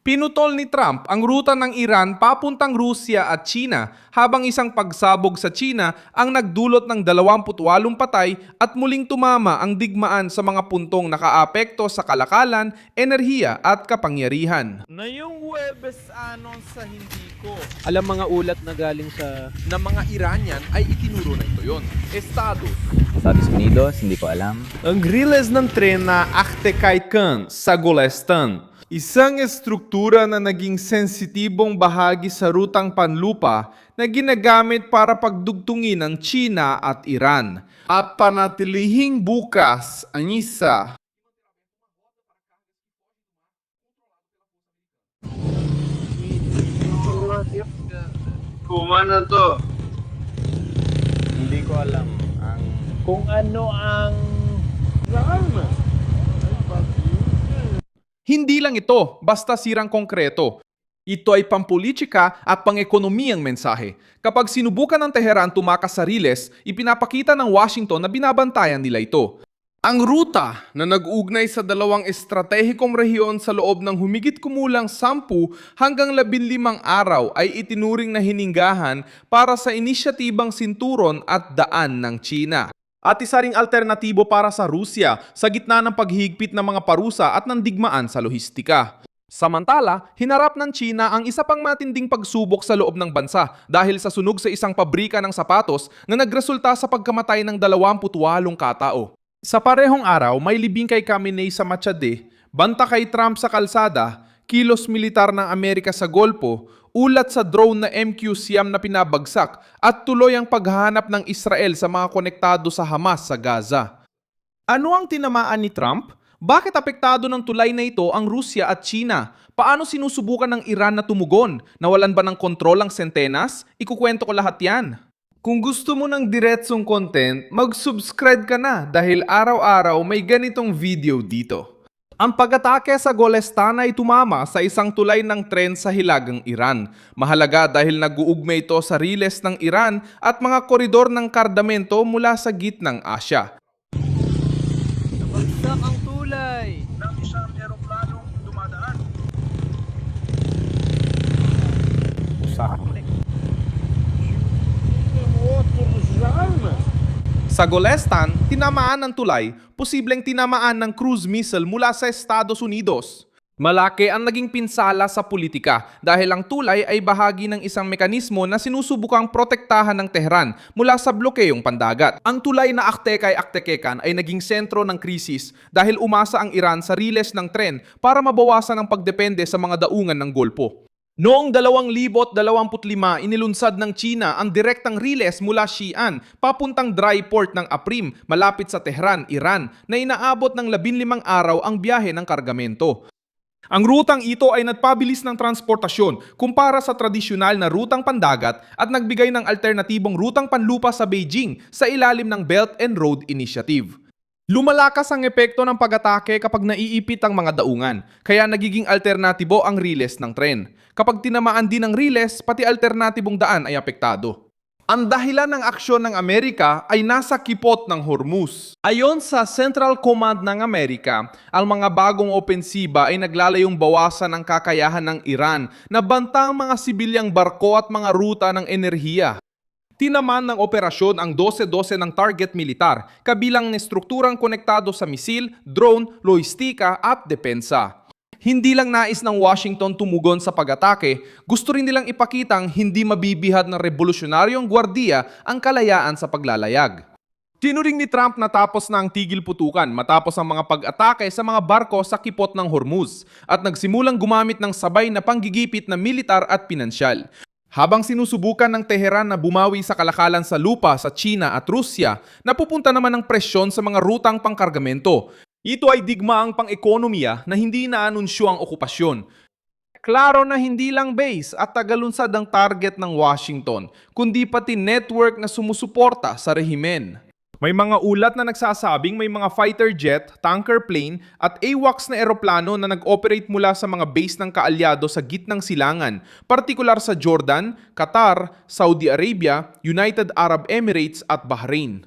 Pinutol ni Trump ang ruta ng Iran papuntang Rusya at China habang isang pagsabog sa China ang nagdulot ng 28 patay at muling tumama ang digmaan sa mga puntong nakaapekto sa kalakalan, enerhiya at kapangyarihan. Na yung Huwebes sa hindi ko Alam mga ulat na galing sa na mga Iranian ay itinuro na ito yon. Estado. Estados Unidos, hindi ko alam. Ang riles ng tren na Akhtekaikan sa Golestan, isang estruktura na naging sensitibong bahagi sa rutang panlupa na ginagamit para pagdugtungin ng China at Iran. At panatilihing bukas ang isa. Kumano to? Hindi ko alam ang kung ano ang Hindi lang ito, basta sirang konkreto. Ito ay pampolitika at pang-ekonomiyang mensahe. Kapag sinubukan ng Teheran tumakas sa riles, ipinapakita ng Washington na binabantayan nila ito. Ang ruta na nag-ugnay sa dalawang estratehikong rehiyon sa loob ng humigit kumulang 10 hanggang 15 araw ay itinuring na hininggahan para sa inisyatibang sinturon at daan ng China. At isa ring alternatibo para sa Rusya sa gitna ng paghihigpit ng mga parusa at ng digmaan sa lohistika. Samantala, hinarap ng China ang isa pang matinding pagsubok sa loob ng bansa dahil sa sunog sa isang pabrika ng sapatos na nagresulta sa pagkamatay ng 28 katao. Sa parehong araw, may libing kay Khamenei sa Machade, banta kay Trump sa kalsada, kilos militar ng Amerika sa Golpo, ulat sa drone na MQ-Siyam na pinabagsak at tuloy ang paghahanap ng Israel sa mga konektado sa Hamas sa Gaza. Ano ang tinamaan ni Trump? Bakit apektado ng tulay na ito ang Rusya at China? Paano sinusubukan ng Iran na tumugon? Nawalan ba ng kontrol ang sentenas? Ikukwento ko lahat yan. Kung gusto mo ng diretsong content, mag-subscribe ka na dahil araw-araw may ganitong video dito. Ang pag-atake sa Golestan ay tumama sa isang tulay ng tren sa hilagang Iran. Mahalaga dahil nag-uugmay ito sa riles ng Iran at mga koridor ng kardamento mula sa gitnang Asya. bagsak ang tulay. Sa Golestan, tinamaan ng tulay, posibleng tinamaan ng cruise missile mula sa Estados Unidos. Malaki ang naging pinsala sa politika dahil ang tulay ay bahagi ng isang mekanismo na sinusubukang protektahan ng Tehran mula sa blokeyong pandagat. Ang tulay na Akhtekay-Akhtekekkan ay naging sentro ng krisis dahil umasa ang Iran sa riles ng tren para mabawasan ang pagdepende sa mga daungan ng Golpo. Noong 2025, inilunsad ng China ang direktang riles mula Xi'an papuntang dry port ng Aprim malapit sa Tehran, Iran na inaabot ng 15 araw ang biyahe ng kargamento. Ang rutang ito ay nagpabilis ng transportasyon kumpara sa tradisyonal na rutang pandagat at nagbigay ng alternatibong rutang panlupa sa Beijing sa ilalim ng Belt and Road Initiative. Lumalakas ang epekto ng pag-atake kapag naiipit ang mga daungan, kaya nagiging alternatibo ang riles ng tren. Kapag tinamaan din ng riles, pati alternatibong daan ay apektado. Ang dahilan ng aksyon ng Amerika ay nasa kipot ng Hormuz. Ayon sa Central Command ng Amerika, ang mga bagong opensiba ay naglalayong bawasan ang kakayahan ng Iran na bantang mga sibilyang barko at mga ruta ng enerhiya. Tinaman ng operasyon ang 12-12 ng target militar, kabilang ng strukturang konektado sa misil, drone, lohistika at depensa. Hindi lang nais ng Washington tumugon sa pag-atake, gusto rin nilang ipakitang hindi mabibihad ng revolusyonaryong gwardiya ang kalayaan sa paglalayag. Tinuring ni Trump na tapos na ang tigil putukan matapos ang mga pag-atake sa mga barko sa kipot ng Hormuz at nagsimulang gumamit ng sabay na panggigipit na militar at pinansyal. Habang sinusubukan ng Teheran na bumawi sa kalakalan sa lupa sa China at Rusya, napupunta naman ang presyon sa mga rutang pangkargamento. Ito ay digmaang pang-ekonomiya na hindi naanunsyo ang okupasyon. Klaro na hindi lang base at tagalunsad ang target ng Washington, kundi pati network na sumusuporta sa rehimen. May mga ulat na nagsasabing may mga fighter jet, tanker plane at AWACS na eroplano na nag-operate mula sa mga base ng kaalyado sa gitnang silangan, partikular sa Jordan, Qatar, Saudi Arabia, United Arab Emirates at Bahrain.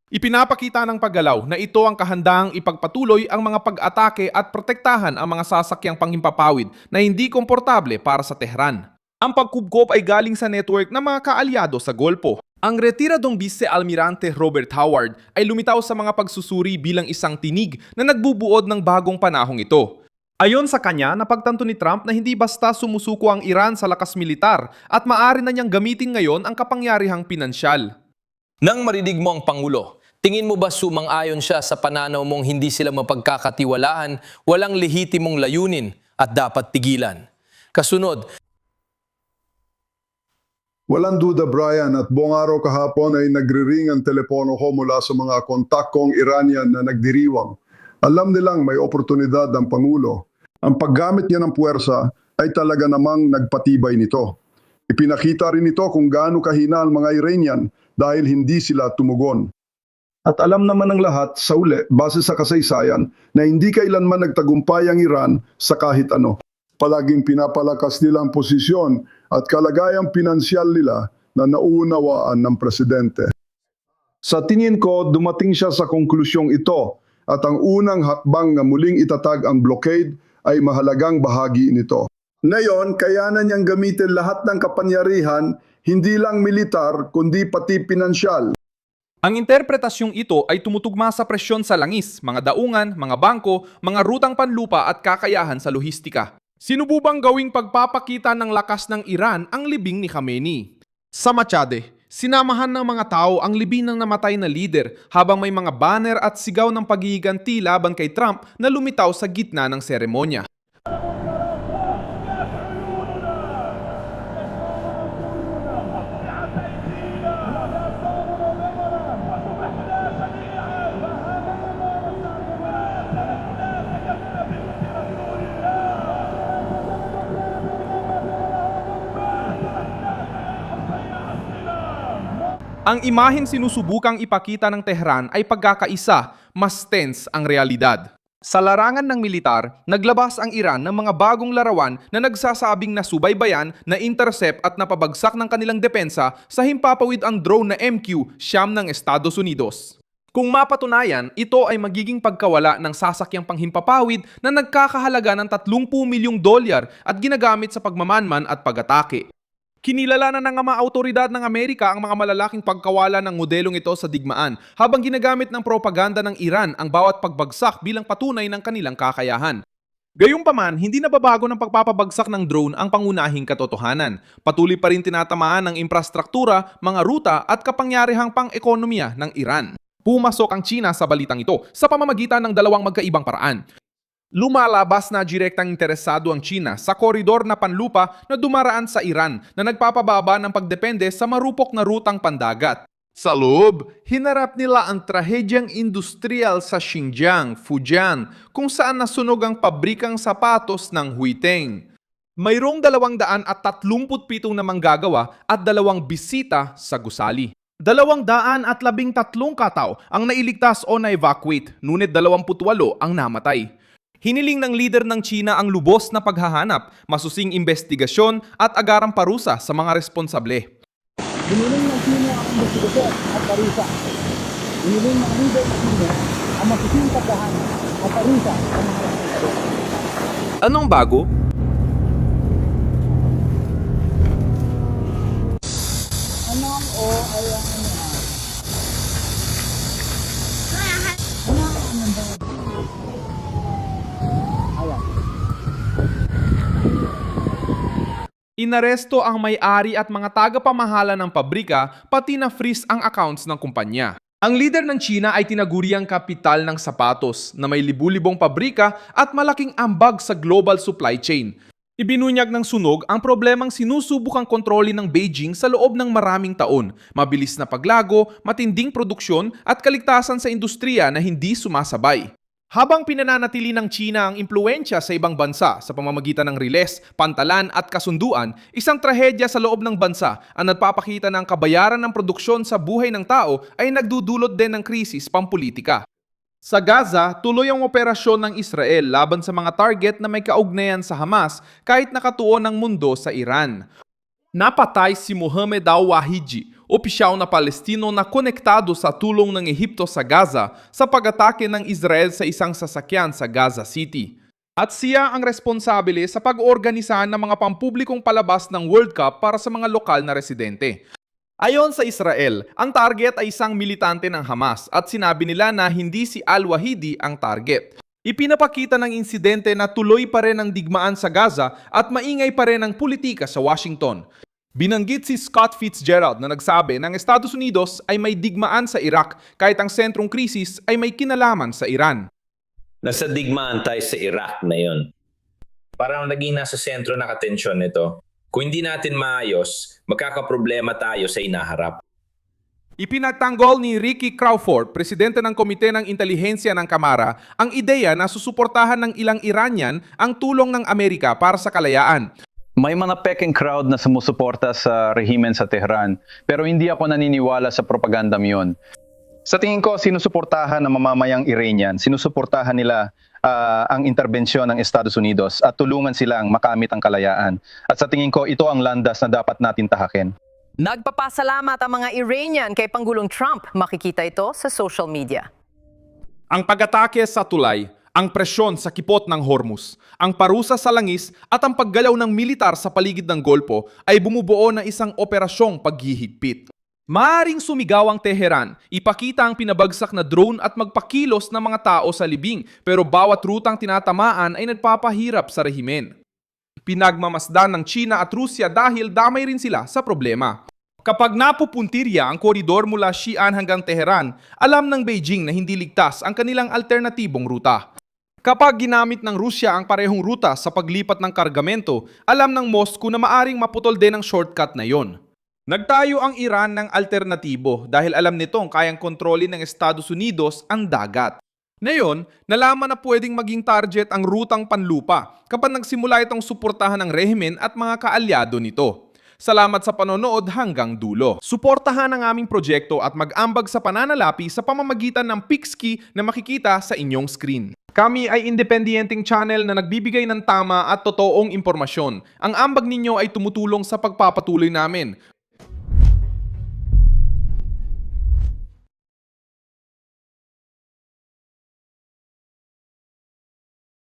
Ipinapakita ng paggalaw na ito ang kahandaang ipagpatuloy ang mga pag-atake at protektahan ang mga sasakyang panghimpapawid na hindi komportable para sa Tehran. Ang pagkubkob ay galing sa network ng mga kaalyado sa Golpo. Ang retiradong Vice Almirante Robert Howard ay lumitaw sa mga pagsusuri bilang isang tinig na nagbubuod ng bagong panahong ito. Ayon sa kanya, napagtanto ni Trump na hindi basta sumusuko ang Iran sa lakas militar at maaari na niyang gamitin ngayon ang kapangyarihang pinansyal. Nang marinig mo ang Pangulo, tingin mo ba sumang-ayon siya sa pananaw mong hindi sila mapagkakatiwalaan, walang lehitimong layunin at dapat tigilan? Kasunod, Walang duda, Brian, at buong araw kahapon ay nagre-ring ang telepono ko mula sa mga kontak kong Iranian na nagdiriwang. Alam nilang may oportunidad ang Pangulo. Ang paggamit niya ng puwersa ay talaga namang nagpatibay nito. Ipinakita rin ito kung gaano kahina ang mga Iranian dahil hindi sila tumugon. At alam naman ng lahat sa uli, base sa kasaysayan, na hindi kailanman nagtagumpay ang Iran sa kahit ano. Palaging pinapalakas nila ang posisyon at kalagayang pinansyal nila na nauunawaan ng presidente. Sa tingin ko, dumating siya sa konklusyong ito at ang unang hakbang na muling itatag ang blockade ay mahalagang bahagi nito. Ngayon, kayanan niyang gamitin lahat ng kapangyarihan, hindi lang militar kundi pati pinansyal. Ang interpretasyong ito ay tumutugma sa presyon sa langis, mga daungan, mga bangko, mga rutang panlupa at kakayahan sa lohistika. Sinububang gawing pagpapakita ng lakas ng Iran ang libing ni Khamenei. Sa Machade, sinamahan ng mga tao ang libing ng namatay na lider habang may mga banner at sigaw ng paghihiganti laban kay Trump na lumitaw sa gitna ng seremonya. Ang imaheng sinusubukang ipakita ng Tehran ay pagkakaisa, mas tense ang realidad. Sa larangan ng militar, naglabas ang Iran ng mga bagong larawan na nagsasabing nasubaybayan, na-intercept at napabagsak ng kanilang depensa sa himpapawid ang drone na MQ-9 ng Estados Unidos. Kung mapatunayan, ito ay magiging pagkawala ng sasakyang panghimpapawid na nagkakahalaga ng $30 milyong at ginagamit sa pagmamanman at pag-atake. Kinilala na ng mga autoridad ng Amerika ang mga malalaking pagkawala ng modelong ito sa digmaan habang ginagamit ng propaganda ng Iran ang bawat pagbagsak bilang patunay ng kanilang kakayahan. Gayunpaman, hindi nababago ng pagpapabagsak ng drone ang pangunahing katotohanan. Patuloy pa rin tinatamaan ng infrastruktura, mga ruta at kapangyarihang pang-ekonomiya ng Iran. Pumasok ang China sa balitang ito sa pamamagitan ng dalawang magkaibang paraan. Lumalabas na direktang interesado ang China sa koridor na panlupa na dumaraan sa Iran na nagpapababa ng pagdepende sa marupok na rutang pandagat. Sa loob, hinarap nila ang trahedyang industrial sa Xinjiang, Fujian, kung saan nasunog ang pabrikang sapatos ng Huiteng. Mayroong 237 na manggagawa at 2 bisita sa gusali. 213 katao ang nailigtas o na-evacuate, ngunit 28 ang namatay. Hiniling ng leader ng China ang lubos na paghahanap, masusing investigasyon at agarang parusa sa mga responsable. Hiniling ng China ang investigasyon at parusa. Hiniling ng leader ng China ang masusing paghahanap at parusa sa mga responsable. Anong bago? Anong o ay ang Inaresto ang may-ari at mga tagapamahala ng pabrika, pati na freeze ang accounts ng kumpanya. Ang leader ng China ay tinaguriang kapital ng sapatos na may libu-libong pabrika at malaking ambag sa global supply chain. Ibinunyag ng sunog ang problemang sinusubukang kontrolin ng Beijing sa loob ng maraming taon, mabilis na paglago, matinding produksyon at kaligtasan sa industriya na hindi sumasabay. Habang pinananatili ng China ang impluensya sa ibang bansa sa pamamagitan ng riles, pantalan at kasunduan, isang trahedya sa loob ng bansa ang nagpapakita ng kabayaran ng produksyon sa buhay ng tao ay nagdudulot din ng krisis pampolitika. Sa Gaza, tuloy ang operasyon ng Israel laban sa mga target na may kaugnayan sa Hamas kahit nakatuon ng mundo sa Iran. Napatay si Mohammed Al-Wahiji, opisyal na Palestino na konektado sa tulong ng Ehipto sa Gaza sa pag-atake ng Israel sa isang sasakyan sa Gaza City. At siya ang responsabile sa pag-oorganisa ng mga pampublikong palabas ng World Cup para sa mga lokal na residente. Ayon sa Israel, ang target ay isang militante ng Hamas at sinabi nila na hindi si Al-Wahidi ang target. Ipinapakita ng insidente na tuloy pa rin ang digmaan sa Gaza at maingay pa rin ang politika sa Washington. Binanggit si Scott Fitzgerald na nagsabi ng Estados Unidos ay may digmaan sa Iraq kahit ang sentrong krisis ay may kinalaman sa Iran. Nasa digmaan tayo sa Iraq na yun. Parang naging nasa sentro ng atensyon nito. Kung hindi natin maayos, magkakaproblema tayo sa inaharap. Ipinagtanggol ni Ricky Crawford, presidente ng Komite ng Intelihensya ng Kamara, ang ideya na susuportahan ng ilang Iranian ang tulong ng Amerika para sa kalayaan. May mga peking crowd na sumusuporta sa rehimen sa Tehran, pero hindi ako naniniwala sa propagandang yun. Sa tingin ko, sinusuportahan ng mamamayang Iranian, sinusuportahan nila ang interbensyon ng Estados Unidos at tulungan silang makamit ang kalayaan. At sa tingin ko, ito ang landas na dapat natin tahakin. Nagpapasalamat ang mga Iranian kay Pangulong Trump. Makikita ito sa social media. Ang pag-atake sa tulay, ang presyon sa kipot ng Hormuz, ang parusa sa langis at ang paggalaw ng militar sa paligid ng Golpo ay bumubuo na isang operasyong paghihigpit. Maaring sumigaw ang Teheran, ipakita ang pinabagsak na drone at magpakilos ng mga tao sa libing, pero bawat rutang tinatamaan ay nagpapahirap sa rehimen. Pinagmamasdan ng China at Rusya dahil damay rin sila sa problema. Kapag napupuntirya ang koridor mula Xi'an hanggang Teheran, alam ng Beijing na hindi ligtas ang kanilang alternatibong ruta. Kapag ginamit ng Rusya ang parehong ruta sa paglipat ng kargamento, alam ng Moscow na maaring maputol din ang shortcut na yon. Nagtayo ang Iran ng alternatibo dahil alam nitong kayang kontrolin ng Estados Unidos ang dagat. Ngayon, nalaman na pwedeng maging target ang rutang panlupa kapag nagsimula itong suportahan ng rehimen at mga kaalyado nito. Salamat sa panonood hanggang dulo. Suportahan ang aming proyekto at mag-ambag sa pananalapi sa pamamagitan ng Pixkey na makikita sa inyong screen. Kami ay independenteng channel na nagbibigay ng tama at totoong impormasyon. Ang ambag ninyo ay tumutulong sa pagpapatuloy namin.